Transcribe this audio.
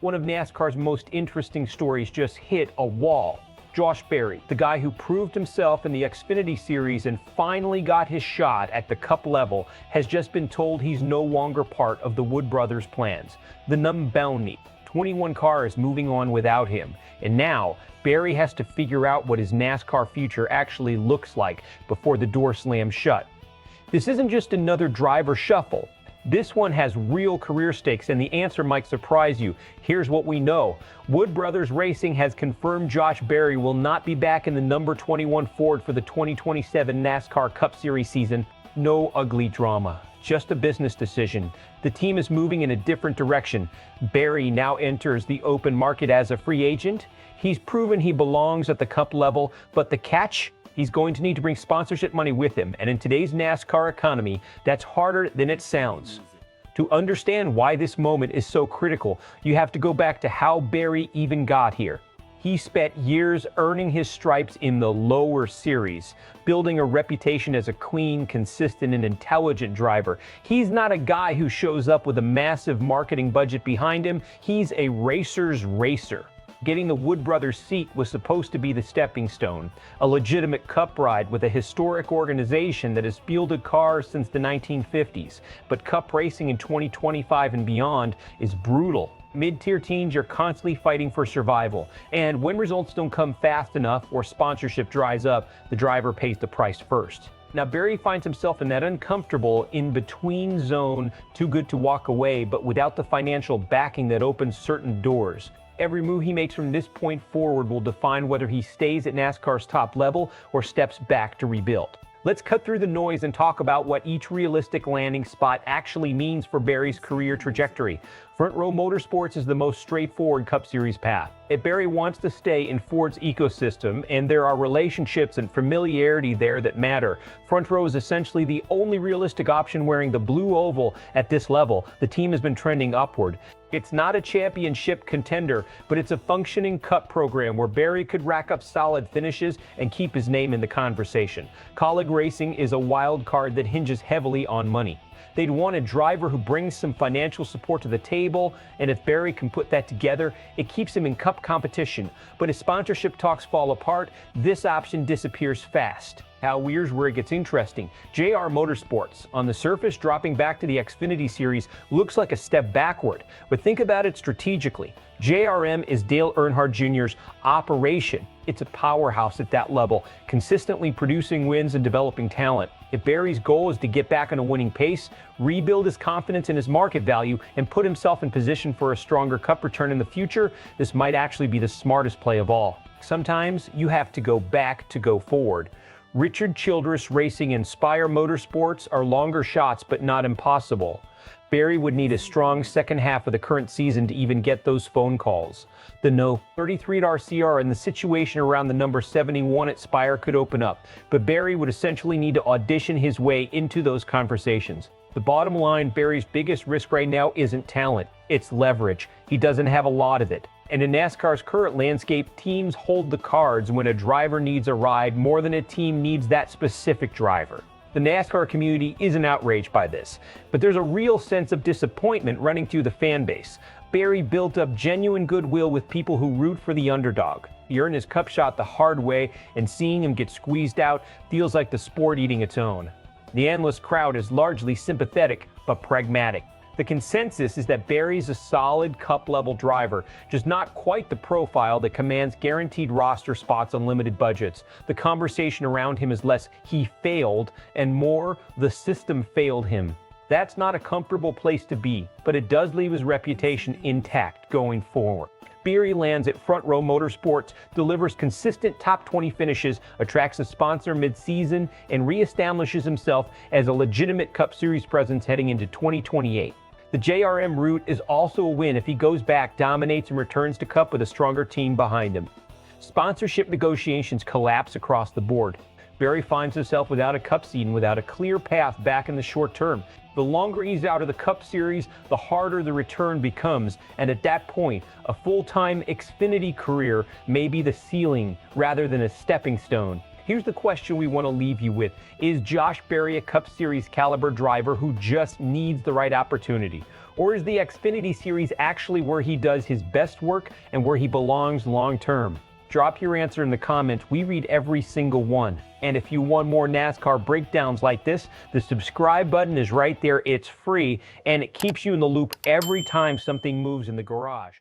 One of NASCAR's most interesting stories just hit a wall. Josh Berry, the guy who proved himself in the Xfinity Series and finally got his shot at the Cup level, has just been told he's no longer part of the Wood brothers' plans. The Numbowny 21 car is moving on without him, and now Berry has to figure out what his NASCAR future actually looks like before the door slams shut. This isn't just another driver shuffle. This one has real career stakes, and the answer might surprise you. Here's what we know. Wood Brothers Racing has confirmed Josh Berry will not be back in the number 21 Ford for the 2027 NASCAR Cup Series season. No ugly drama, just a business decision. The team is moving in a different direction. Berry now enters the open market as a free agent. He's proven he belongs at the Cup level, but the catch? He's going to need to bring sponsorship money with him, and in today's NASCAR economy, that's harder than it sounds. To understand why this moment is so critical, you have to go back to how Berry even got here. He spent years earning his stripes in the lower series, building a reputation as a clean, consistent, and intelligent driver. He's not a guy who shows up with a massive marketing budget behind him. He's a racer's racer. Getting the Wood Brothers seat was supposed to be the stepping stone, a legitimate Cup ride with a historic organization that has fielded cars since the 1950s. But Cup racing in 2025 and beyond is brutal. Mid-tier teams are constantly fighting for survival, and when results don't come fast enough or sponsorship dries up, the driver pays the price first. Now, Berry finds himself in that uncomfortable in-between zone, too good to walk away, but without the financial backing that opens certain doors. Every move he makes from this point forward will define whether he stays at NASCAR's top level or steps back to rebuild. Let's cut through the noise and talk about what each realistic landing spot actually means for Berry's career trajectory. Front Row Motorsports is the most straightforward Cup Series path. If Berry wants to stay in Ford's ecosystem, and there are relationships and familiarity there that matter, Front Row is essentially the only realistic option wearing the blue oval at this level. The team has been trending upward. It's not a championship contender, but it's a functioning Cup program where Berry could rack up solid finishes and keep his name in the conversation. Kaulig Racing is a wild card that hinges heavily on money. They'd want a driver who brings some financial support to the table, and if Berry can put that together, it keeps him in Cup competition. But if sponsorship talks fall apart, this option disappears fast. Now, here's where it gets interesting. JR Motorsports, on the surface dropping back to the Xfinity Series, looks like a step backward, but think about it strategically. JRM is Dale Earnhardt Jr.'s operation. It's a powerhouse at that level, consistently producing wins and developing talent. If Berry's goal is to get back on a winning pace, rebuild his confidence in his market value, and put himself in position for a stronger Cup return in the future, this might actually be the smartest play of all. Sometimes you have to go back to go forward. Richard Childress Racing and Spire Motorsports are longer shots, but not impossible. Berry would need a strong second half of the current season to even get those phone calls. The no 33 RCR and the situation around the number 71 at Spire could open up, but Berry would essentially need to audition his way into those conversations. The bottom line, Berry's biggest risk right now isn't talent, it's leverage. He doesn't have a lot of it. And in NASCAR's current landscape, teams hold the cards when a driver needs a ride more than a team needs that specific driver. The NASCAR community isn't outraged by this, but there's a real sense of disappointment running through the fan base. Berry built up genuine goodwill with people who root for the underdog. He earned his Cup shot the hard way, and seeing him get squeezed out feels like the sport eating its own. The endless crowd is largely sympathetic, but pragmatic. The consensus is that Berry's a solid Cup-level driver, just not quite the profile that commands guaranteed roster spots on limited budgets. The conversation around him is less he failed and more the system failed him. That's not a comfortable place to be, but it does leave his reputation intact going forward. Berry lands at Front Row Motorsports, delivers consistent top 20 finishes, attracts a sponsor mid-season, and reestablishes himself as a legitimate Cup Series presence heading into 2028. The JRM route is also a win if he goes back, dominates, and returns to Cup with a stronger team behind him. Sponsorship negotiations collapse across the board. Berry finds himself without a Cup seat and without a clear path back in the short term. The longer he's out of the Cup Series, the harder the return becomes, and at that point, a full-time Xfinity career may be the ceiling rather than a stepping stone. Here's the question we want to leave you with. Is Josh Berry a Cup Series caliber driver who just needs the right opportunity? Or is the Xfinity Series actually where he does his best work and where he belongs long term? Drop your answer in the comments. We read every single one. And if you want more NASCAR breakdowns like this, the subscribe button is right there. It's free, and it keeps you in the loop every time something moves in the garage.